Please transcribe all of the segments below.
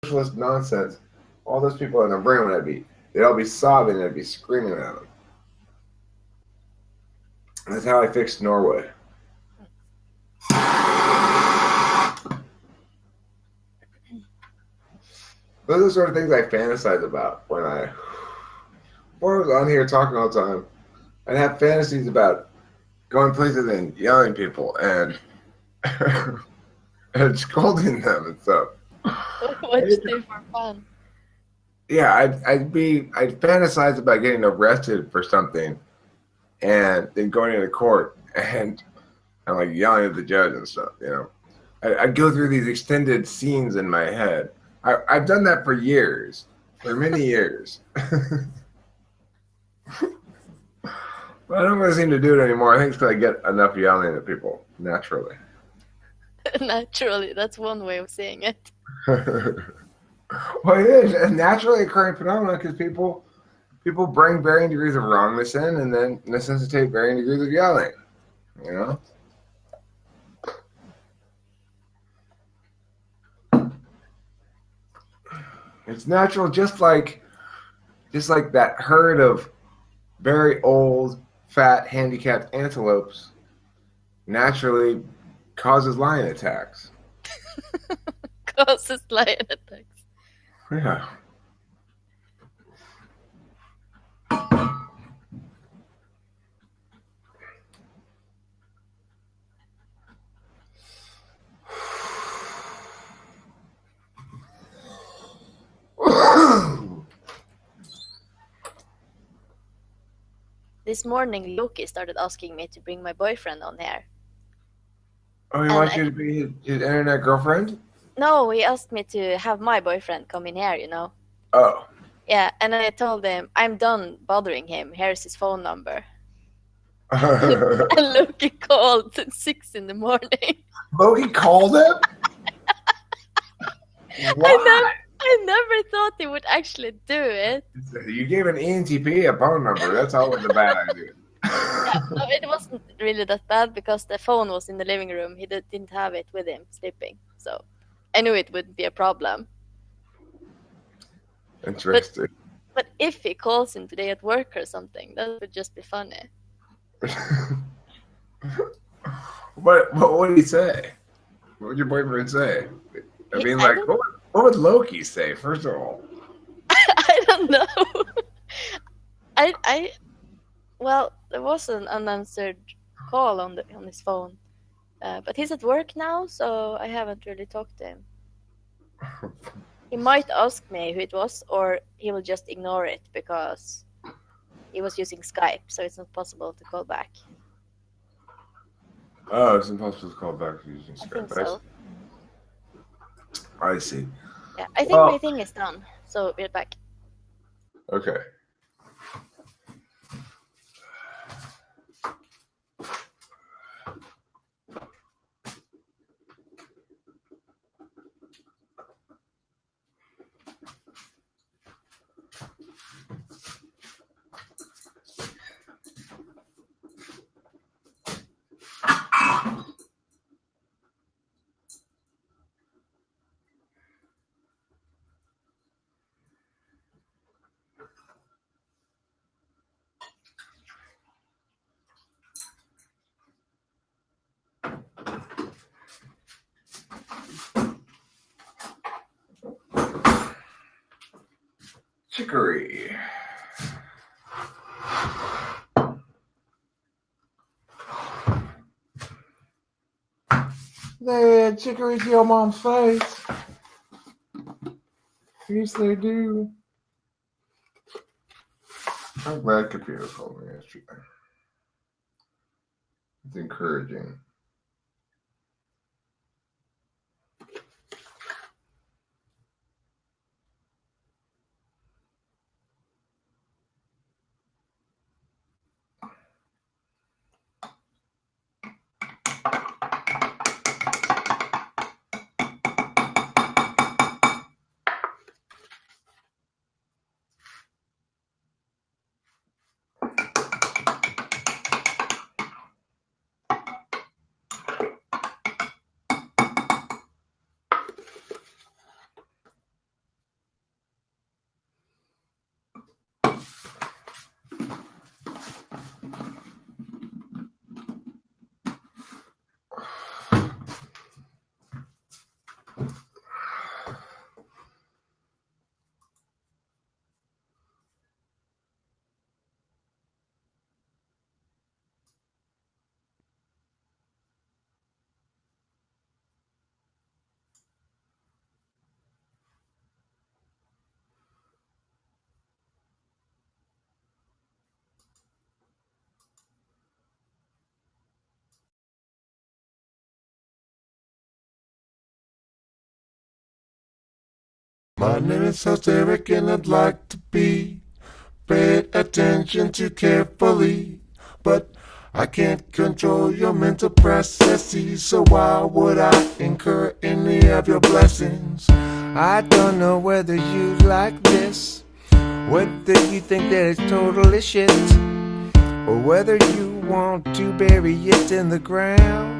socialist nonsense, all those people in the room, they'd all be sobbing and I'd be screaming at them. That's how I fixed Norway. Those are the sort of things I fantasize about when I was on here talking all the time. I'd have fantasies about going places and yelling at people and and scolding them and stuff. What you do for fun? Yeah, I'd fantasize about getting arrested for something and then going into court and like yelling at the judge and stuff, you know. I'd go through these extended scenes in my head. I've done that for years, for many years. But I don't really seem to do it anymore. I think it's because I get enough yelling at people naturally. Naturally, that's one way of saying it. Well, it is a naturally occurring phenomenon because people bring varying degrees of wrongness in and then necessitate varying degrees of yelling. You know? It's natural, just like that herd of very old, fat, handicapped antelopes naturally causes lion attacks. Causes lion attacks. Yeah. This morning, Loki started asking me to bring my boyfriend on here. Oh, he wants you to be his internet girlfriend? No, he asked me to have my boyfriend come in here, you know. Oh. Yeah, and I told him, I'm done bothering him. Here's his phone number. And Loki called at 6 in the morning. Loki called him? Why? I never thought he would actually do it. You gave an ENTP a phone number. That's always a bad idea. No, it wasn't really that bad because the phone was in the living room. He didn't have it with him sleeping. So I knew it wouldn't be a problem. Interesting. But if he calls him today at work or something, that would just be funny. What would he say? What would your boyfriend say? What would Loki say, first of all? I don't know. Well, there was an unanswered call on his phone. But he's at work now, so I haven't really talked to him. He might ask me who it was, or he will just ignore it because he was using Skype, so it's not possible to call back. Oh, it's impossible to call back using Skype. I think so. I see. Yeah, I think my thing is done, so we're back. Okay. Chicory. They add chicory to your mom's face. Yes, they do. I'm glad computer called me yesterday. It's encouraging. My name is Host Eric and I'd like to be paid attention to carefully, but I can't control your mental processes, so why would I incur any of your blessings? I don't know whether you like this, whether you think that it's totally shit, or whether you want to bury it in the ground.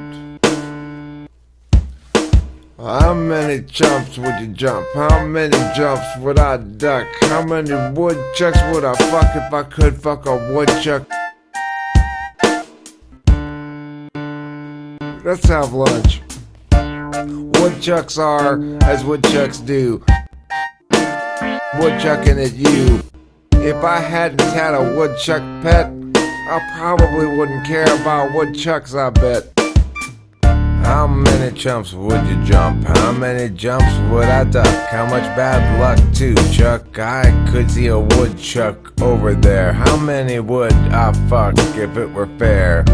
How many jumps would you jump? How many jumps would I duck? How many woodchucks would I fuck if I could fuck a woodchuck? Let's have lunch. Woodchucks are as woodchucks do. Woodchucking at you. If I hadn't had a woodchuck pet, I probably wouldn't care about woodchucks, I bet. How many jumps would you jump? How many jumps would I duck? How much bad luck too, Chuck? I could see a woodchuck over there. How many would I fuck if it were fair?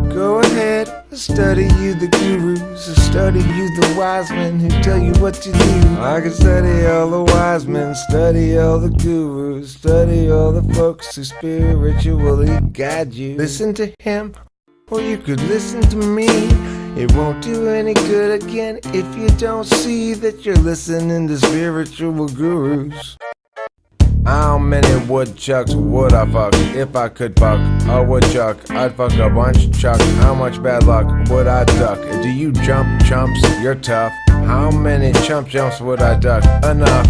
Go ahead, study you the gurus, study you the wise men who tell you what to do. I can study all the wise men, study all the gurus, study all the folks who spiritually guide you. Listen to him, or you could listen to me. It won't do any good again if you don't see that you're listening to spiritual gurus. How many woodchucks would I fuck if I could fuck a woodchuck? I'd fuck a bunch, Chuck. How much bad luck would I duck? Do you jump, chumps? You're tough. How many jumps would I duck? Enough.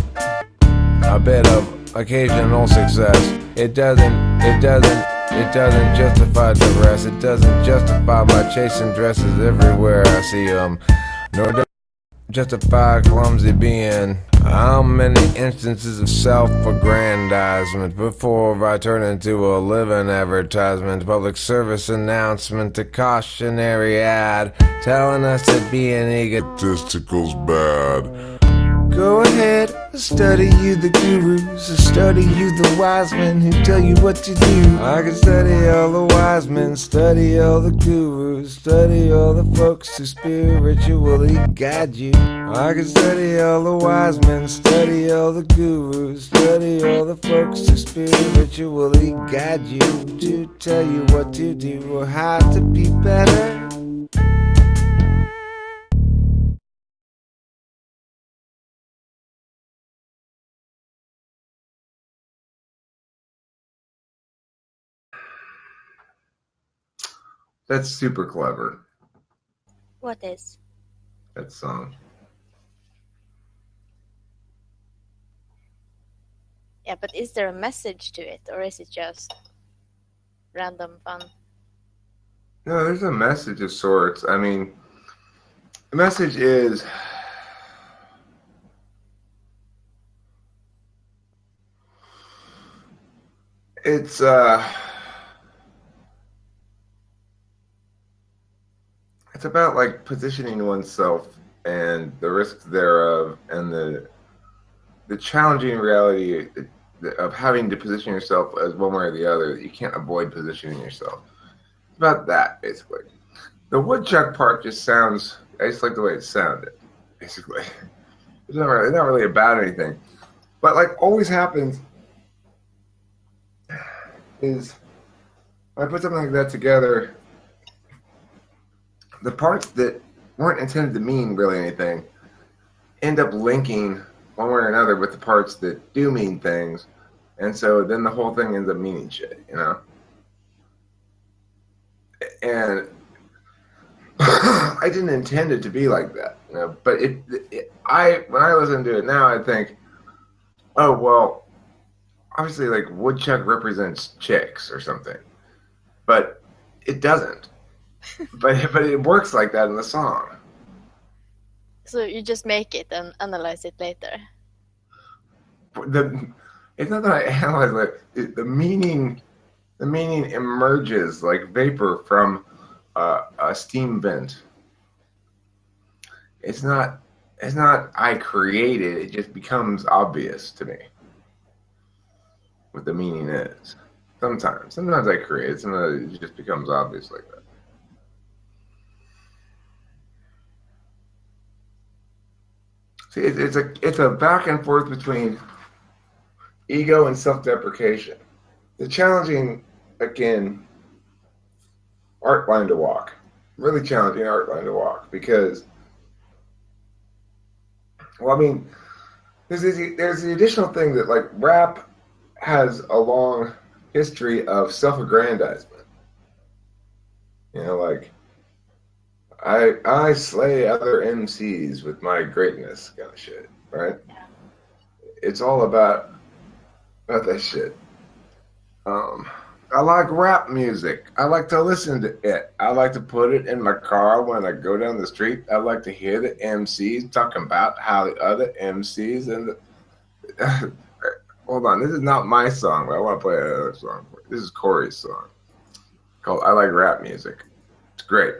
A bit of occasional success. It doesn't justify the rest. It doesn't justify my chasing dresses everywhere I see them. Nor does it justify clumsy being. How many instances of self-aggrandizement before I turn into a living advertisement, public service announcement, a cautionary ad telling us that being egotistical's bad? Go ahead, study you the gurus, study you the wise men who tell you what to do. I can study all the wise men, study all the gurus, study all the folks who spiritually guide you. I can study all the wise men, study all the gurus, study all the folks who spiritually guide you to tell you what to do or how to be better. That's super clever, What is? that song. Yeah, but is there a message to it, or is it just random fun? No, there's a message of sorts. I mean, the message is it's about like positioning oneself and the risks thereof and the challenging reality of having to position yourself as one way or the other, that you can't avoid positioning yourself. It's about that, basically. The woodchuck part just sounds, I just like the way it sounded, basically. It's not really about anything. But like always happens is when I put something like that together, the parts that weren't intended to mean really anything end up linking one way or another with the parts that do mean things, and so then the whole thing ends up meaning shit, you know? And I didn't intend it to be like that, you know? But when I listen to it now, I think, oh, well, obviously, like, woodchuck represents chicks or something, but it doesn't. but it works like that in the song. So you just make it and analyze it later. It's not that I analyze it. The meaning emerges like vapor from a steam vent. It's not I created. It just becomes obvious to me what the meaning is. Sometimes I create it. Sometimes it just becomes obvious like that. See, it's a back and forth between ego and self-deprecation. The challenging, again, art line to walk. Really challenging art line to walk because, well, I mean, there's the additional thing that like rap has a long history of self-aggrandizement. You know, like I slay other MCs with my greatness kind of shit, right? It's all about that shit. I like rap music. I like to listen to it. I like to put it in my car when I go down the street. I like to hear the MCs talking about how the other MCs and the hold on, this is not my song, but I want to play another song for you. This is Corey's song called I Like Rap Music. It's great.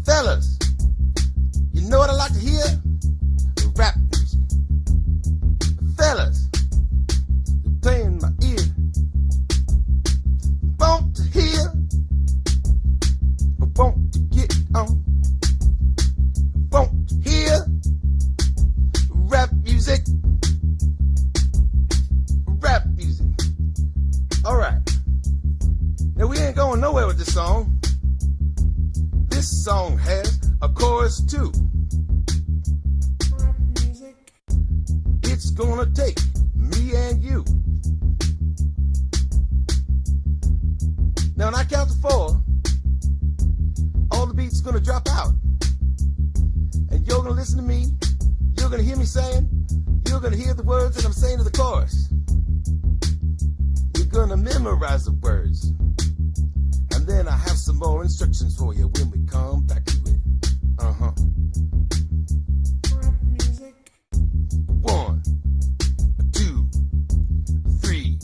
Fellas, you know what I like to hear? Rap music. Fellas, you're playing my ear. Want to hear? I want to get on. I want to hear rap music. Rap music. All right. Now we ain't going nowhere with this song. This song has a chorus too. It's gonna take me and you. Now when I count to 4, all the beats gonna drop out. And you're gonna listen to me, you're gonna hear me saying, you're gonna hear the words that I'm saying to the chorus. You're gonna memorize the words. And then I have some more instructions for you when we come back to it. Music. 1, 2, 3,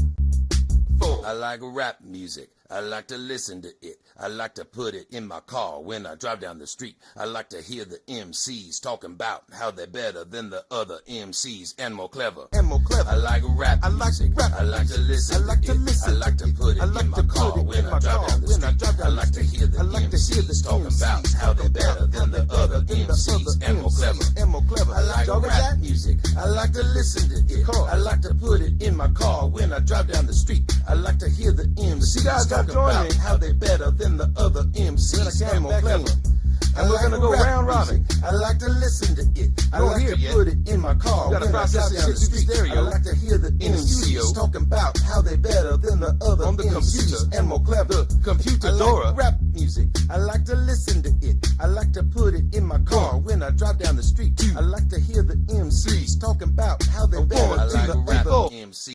4. I like rap music. I like to listen to it. I like to put it in my car when I drive down the street. I like to hear the MCs talking about how they're better than the other MCs and more clever. I like rap music. I like to listen to it. I like to put it in my car when I drive down the street. I like to hear the MCs talking about how they're better than the other MCs and more clever. I like rap music. I like to listen to it. I like to put it in my car when I drive down the street. I like to hear the MCs talking about how they better than the other MCs and more clever. And we're gonna go round robin. I like to listen to it. I like to put it in my car when I drive down the street. I like to hear the MCs talking about how they better than the other MCs and more clever. Computer Dora. Rap music. I like to listen to it. I like to put it in my car when I drive down the